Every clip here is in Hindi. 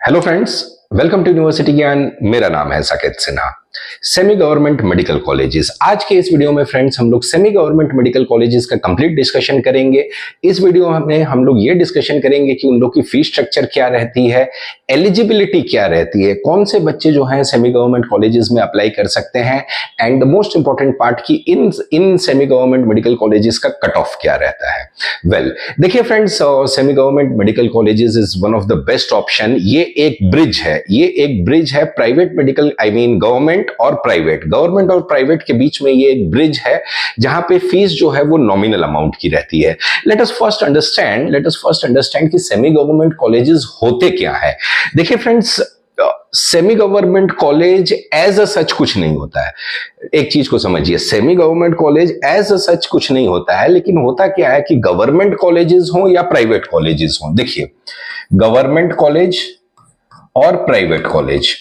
Hello friends, welcome to university Gyan. मेरा नाम है Saket Sinha. Semi government medical colleges, आज के इस वीडियो में फ्रेंड्स हम लोग सेमी गवर्नमेंट मेडिकल कॉलेजेस का कंप्लीट डिस्कशन करेंगे। इस वीडियो में हम लोग ये डिस्कशन करेंगे कि उन लोग की फीस स्ट्रक्चर क्या रहती है, एलिजिबिलिटी क्या रहती है, कौन से बच्चे जो हैं सेमी गवर्नमेंट कॉलेजेस में अप्लाई कर सकते हैं, and the most important part की in semi government medical colleges का कट ऑफ क्या रहता है। वेल, देखिए friends, semi government medical colleges is one of the best option. ये एक ब्रिज है private medical, I mean government और प्राइवेट के बीच में ये एक ब्रिज है जहां पे फीस जो है वो नॉमिनल अमाउंट की रहती है। लेट अस फर्स्ट अंडरस्टैंड कि सेमी गवर्नमेंट कॉलेजेस होते क्या है। देखिए friends, semi government college as a such कुछ नहीं होता है। एक चीज को समझिए, semi government college as a such कुछ नहीं होता है, लेकिन होता क्या है कि गवर्नमेंट कॉलेजेस हो या प्राइवेट कॉलेजेस हो, देखिए गवर्नमेंट कॉलेज और प्राइवेट कॉलेज,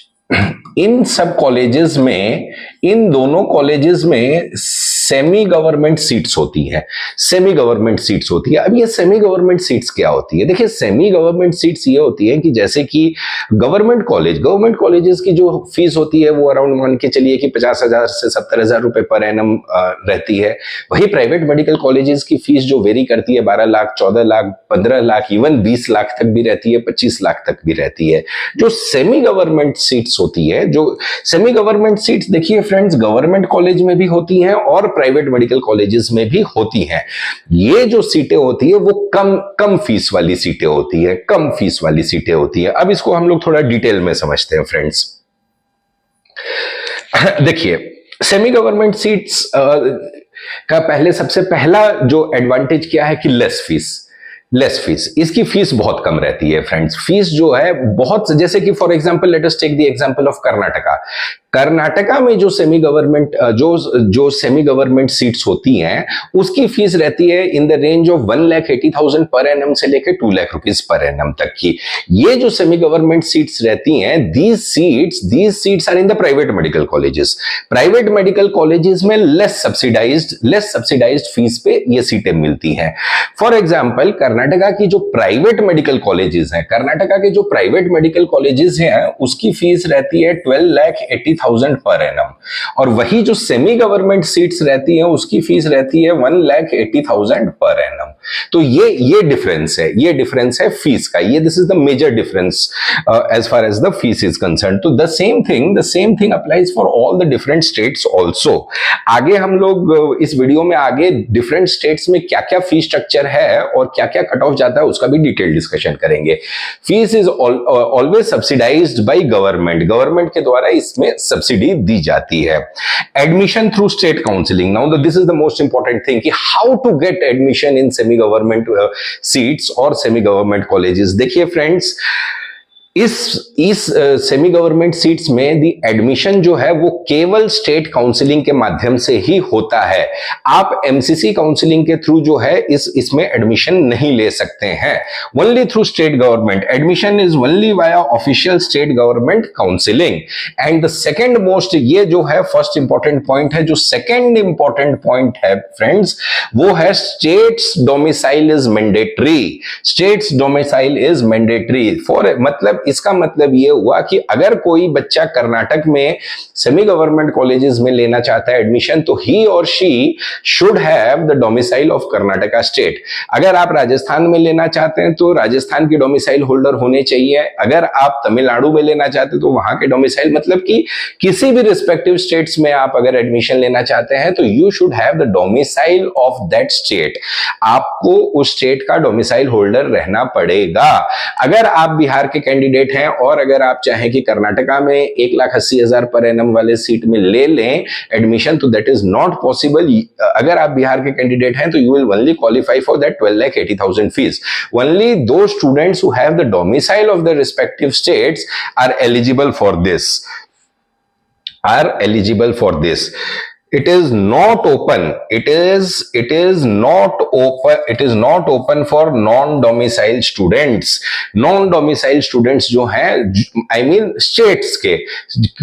इन सब कॉलेजेस में, इन दोनों कॉलेजेस में सेमी गवर्नमेंट सीट्स होती है। अब ये सेमी गवर्नमेंट सीट्स क्या होती है? देखिए, सेमी गवर्नमेंट सीट्स ये होती है कि जैसे कि गवर्नमेंट कॉलेजेस की जो फीस होती है वो अराउंड मान के चलिए कि 50,000 से 70,000 रुपए पर एनम रहती है। वही प्राइवेट मेडिकल कॉलेजेस की फीस जो वेरी करती है 12 लाख, 14 लाख, 15 लाख, इवन 20 लाख तक भी रहती है, 25 लाख तक भी रहती है। जो सेमी गवर्नमेंट सीट्स होती है, जो सेमी गवर्नमेंट सीट्स, देखिए फ्रेंड्स, गवर्नमेंट कॉलेज में भी होती हैं और प्राइवेट मेडिकल कॉलेजेस में भी होती हैं। ये जो सीटें होती है वो कम फीस वाली सीटें होती है। अब इसको हम लोग थोड़ा डिटेल में समझते हैं फ्रेंड्स। देखिए, सेमी गवर्नमेंट सीट्स का सबसे पहला जो एडवांटेज क्या है कि लेस फीस। इसकी फीस बहुत कम रहती है फ्रेंड्स। फीस जो है बहुत, जैसे कि for example let us take the example of Karnataka में जो सेमी गवर्नमेंट सीट्स होती हैं उसकी फीस रहती है in the range of 1,80,000 per annum से लेकर 2 लाख रुपीस पर एनम तक की। ये जो सेमी गवर्नमेंट सीट्स रहती हैं, these seats are in the private medical colleges में लेस सब्सिडाइज्ड फीस पे ये सीटें मिलती हैं। फॉर एग्जांपल, कर्नाटका की जो प्राइवेट मेडिकल कॉलेजेस हैं उसकी फीस रहती है 12,80,000 पर एनम, और वही जो सेमी गवर्नमेंट सीट्स रहती हैं उसकी फीस रहती है 1,80,000 पर एनम। तो ये डिफरेंस है फीस का। ये this is the major difference as far as the fees is concern. तो the same thing applies for all the different states also. आगे हम लोग इस वीडियो में आगे डिफरेंट स्टेट्स में क्या क्या फीस स्ट्रक्चर है और क्या क्या कट ऑफ जाता है उसका भी डिटेल डिस्कशन करेंगे। Fees is always subsidised by government के द्वारा इसमें सब्सिडी दी जाती है। Admission through state counselling, now this is the most important thing कि how to get admission in semi government seats और सेमी गवर्नमेंट कॉलेजेस। देखिए फ्रेंड्स, इस सेमी गवर्नमेंट सीट्स में दी एडमिशन जो है वो केवल स्टेट काउंसलिंग के माध्यम से ही होता है। आप एमसीसी काउंसलिंग के थ्रू जो है इसमें एडमिशन नहीं ले सकते हैं। Only through state government admission is only via official state government counselling. And the second most, ये जो है फर्स्ट इंपॉर्टेंट पॉइंट है, जो सेकंड इंपॉर्टेंट पॉइंट है फ्रेंड्स, वो है states domicile is mandatory for, मतलब इसका मतलब ये हुआ कि अगर कोई बच्चा कर्नाटक में सेमी गवर्नमेंट कॉलेजेस में लेना चाहता है एडमिशन, तो ही और she should have the domicile of Karnataka state. अगर आप राजस्थान में लेना चाहते हैं तो राजस्थान की डोमिसाइल होल्डर होने चाहिए। अगर आप तमिलनाडु में लेना चाहते हैं तो वहां के डोमिसाइल, मतलब कि किसी भी रिस्पेक्टिव स्टेट्स में आप अगर एडमिशन लेना चाहते हैं तो you should have the domicile of that state. आपको उस स्टेट का डोमिसाइल होल्डर रहना पड़ेगा। अगर आप बिहार के कैंडिडेट हैं और अगर आप चाहें कि कर्नाटका में 1,80,000 पर एनम वाले सीट में ले लें एडमिशन, तो दैट इज नॉट पॉसिबल। अगर आप बिहार के कैंडिडेट हैं तो you will only qualify for that 12,80,000 fees. Only those students who have the domicile of the respective states are eligible for this. it is not open, it is not open for non domicile students. non domicile students जो हैं, I mean states के,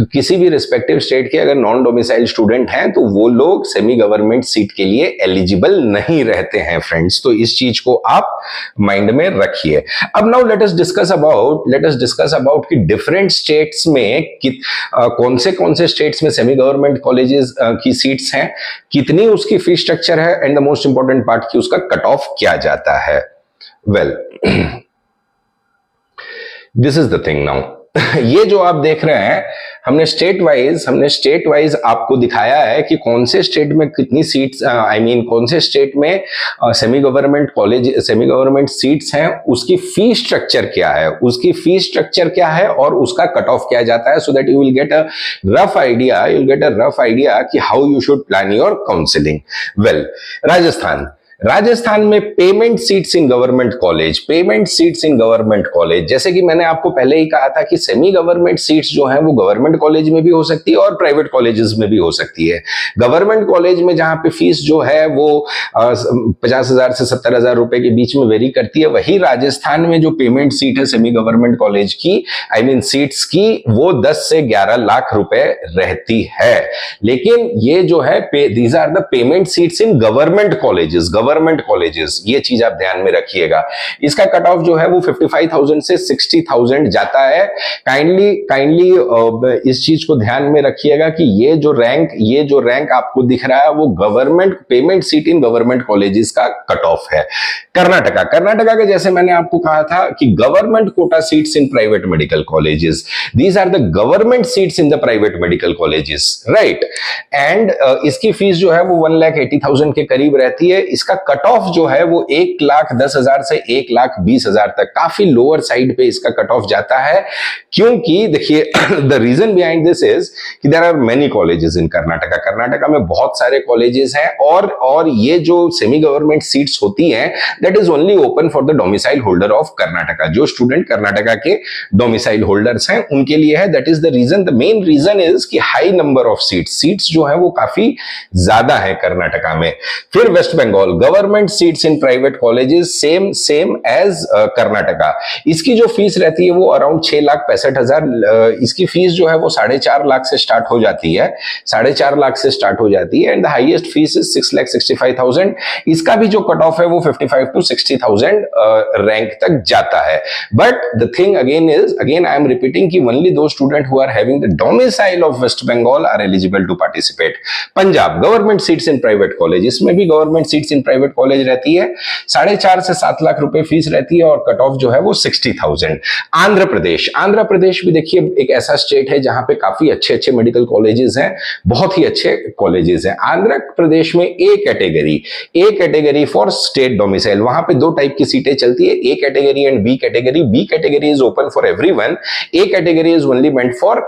किसी भी रिस्पेक्टिव स्टेट के अगर नॉन डोमिसाइल स्टूडेंट हैं तो वो लोग सेमी गवर्नमेंट सीट के लिए एलिजिबल नहीं रहते हैं फ्रेंड्स। तो इस चीज को आप माइंड में रखिए। अब now let us discuss about कि डिफरेंट स्टेट्स में कौन से स्टेट्स में सेमी गवर्नमेंट कॉलेजेस की सीट्स हैं, कितनी उसकी फीस स्ट्रक्चर है, and the most important part कि उसका कट ऑफ क्या जाता है। Well, this is the thing now. ये जो आप देख रहे हैं, हमने स्टेट वाइज आपको दिखाया है कि कौन से स्टेट में कितनी सीट्स, कौन से स्टेट में सेमी गवर्नमेंट सीट्स हैं, उसकी फीस स्ट्रक्चर क्या है, और उसका कट ऑफ क्या जाता है, so that you will get a rough idea कि how you should plan your counselling. Well, Rajasthan में payment seats in government college, जैसे कि मैंने आपको पहले ही कहा था कि सेमी गवर्नमेंट सीट्स जो हैं वो गवर्नमेंट कॉलेज में भी हो सकती है और प्राइवेट कॉलेजेस में भी हो सकती है। गवर्नमेंट कॉलेज में जहां पे फीस जो है वो 50,000 से 70,000 रुपए के बीच में वेरी करती है, वही राजस्थान में जो पेमेंट सीट है सेमी गवर्नमेंट कॉलेज की, सीट्स की, वो 10 से 11 लाख रुपए रहती है। लेकिन ये जो है these are the payment seats in government colleges, ये चीज आप ध्यान में रखिएगा। इसका कट ऑफ जो है वो 55,000 से 60,000 जाता है। काइंडली इस चीज को ध्यान में रखिएगा कि ये जो रैंक आपको दिख रहा है वो government payment seat in government colleges का कट ऑफ है। कर्नाटका के जैसे मैंने आपको कहा था कि government quota seats in private medical colleges, these are the government seats in the private medical colleges, right. And इसकी फीस जो है वो 1,80,000 के करीब रहती है। इसका कट ऑफ जो है वो 1,10,000 से 1,20,000 तक, काफी लोअर साइड पे इसका कट ऑफ जाता है। क्योंकि देखिए the reason behind this is कि there are many colleges in Karnataka में बहुत सारे कॉलेजेस हैं, और ये जो सेमी गवर्नमेंट सीट्स होती हैं that is only open for the domicile holder of Karnataka. जो स्टूडेंट कर्नाटका के डोमिसाइल होल्डर्स हैं उनके लिए है। That is the reason, the main reason is कि हाई नंबर ऑफ सीट्स जो है वो काफी ज्यादा है कर्नाटका में। फिर West Bengal, government seats in private colleges same as Karnataka. इसकी जो फीस रहती है वो अराउंड 6,65,000, इसकी फीस जो है वो 4.5 लाख से स्टार्ट हो जाती है, 4.5 लाख से स्टार्ट हो जाती है। And the highest fees is 6,65,000। इसका भी जो कट ऑफ है वो 55 to 60,000 रैंक तक जाता है। But the thing again I am repeating कि only those student who are having the domicile of West Bengal are eligible to participate. Punjab, government seats in private college, इसमें भी government seats in private college रहती है, 4.5 से 7 लाख रुपए फीस रहती है और कट ऑफ जो है वो 60,000। आंध्र प्रदेश भी देखिए एक ऐसा स्टेट है जहां पे काफी अच्छे मेडिकल कॉलेजेस हैं, बहुत ही अच्छे कॉलेजेस हैं। आंध्र प्रदेश में A category for state domicile, वहां पे 2 टाइप की सीटें चलती है, A category and B category. B category is open for everyone, A category is only meant for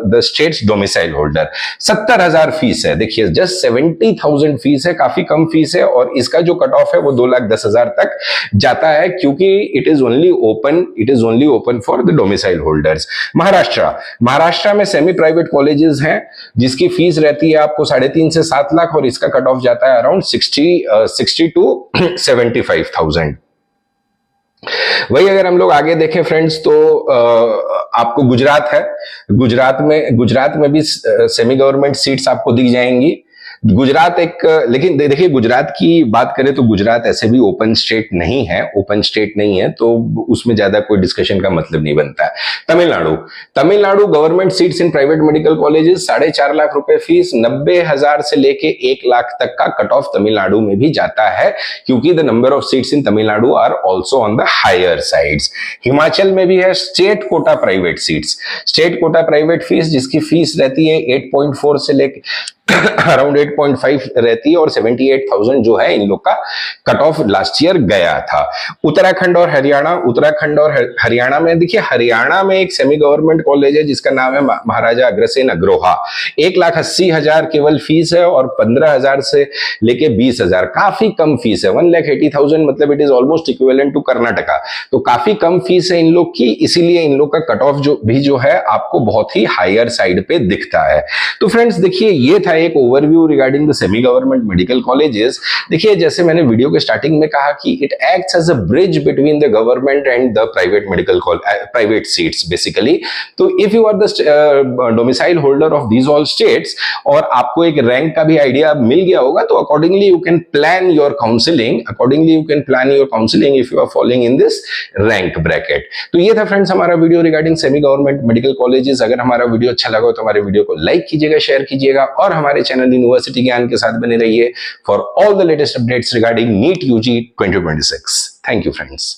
the states domicile holder. 70,000 fees है, देखिए जस्ट 70,000 फीस है, काफी कम फीस है, और इसका जो कट ऑफ है वो 2,10,000 तक जाता है, क्योंकि it is only open for the domicile holders. Maharashtra में सेमी प्राइवेट कॉलेजेस हैं जिसकी फीस रहती है आपको 3.5 से 7 लाख, और इसका कट ऑफ जाता है अराउंड 60 to 75,000। वही अगर हम लोग आगे देखें फ्रेंड्स तो आपको गुजरात में भी सेमी गवर्नमेंट सीट्स आपको दिख जाएंगी। लेकिन देखिए गुजरात की बात करें तो गुजरात ऐसे भी ओपन स्टेट नहीं है, तो उसमें ज्यादा कोई डिस्कशन का मतलब नहीं बनता है। Tamil Nadu government seats in private medical colleges, 4.5 lakh रुपए फीस, 90,000 से लेके 1 लाख तक का कट ऑफ तमिलनाडु में भी जाता है, क्योंकि the number of seats in Tamil Nadu are also on the higher sides. Himachal में भी है स्टेट कोटा प्राइवेट फीस, जिसकी फीस रहती है 8.4 से लेके अराउंड 8.5 रहती है, और 78,000 जो है इन लोग का कट ऑफ लास्ट ईयर गया था। उत्तराखंड और हरियाणा में देखिए, हरियाणा में एक सेमी गवर्नमेंट कॉलेज है जिसका नाम है महाराजा अग्रसेन अग्रोहा। 1,80,000 केवल फीस है, और 15,000 से लेके 20,000, काफी कम फीस है। 1,80,000 मतलब it is almost equivalent to Karnataka, तो काफी कम फीस है इन लोग की, इसीलिए इन लोग का कट ऑफ जो है आपको बहुत ही हायर साइड पे दिखता है। तो फ्रेंड्स देखिए, ये था एक overview regarding the semi government medical colleges. देखिए, जैसे मैंने वीडियो के स्टार्टिंग में कहा कि it acts as a bridge between the government and the private seats basically. तो if you are the domicile holder of these all states और आपको एक रैंक का भी आइडिया मिल गया होगा, तो accordingly you can plan your counselling if you are following in this rank bracket. तो ये था फ्रेंड्स हमारा video regarding semi government medical colleges. अगर हमारा वीडियो अच्छा लगा तो हमारे वीडियो को लाइक कीजिएगा, शेयर कीजिएगा और हमारे चैनल यूनिवर्सिटी ज्ञान के साथ बने रहिए for all the latest updates regarding NEET UG 2026। Thank you friends.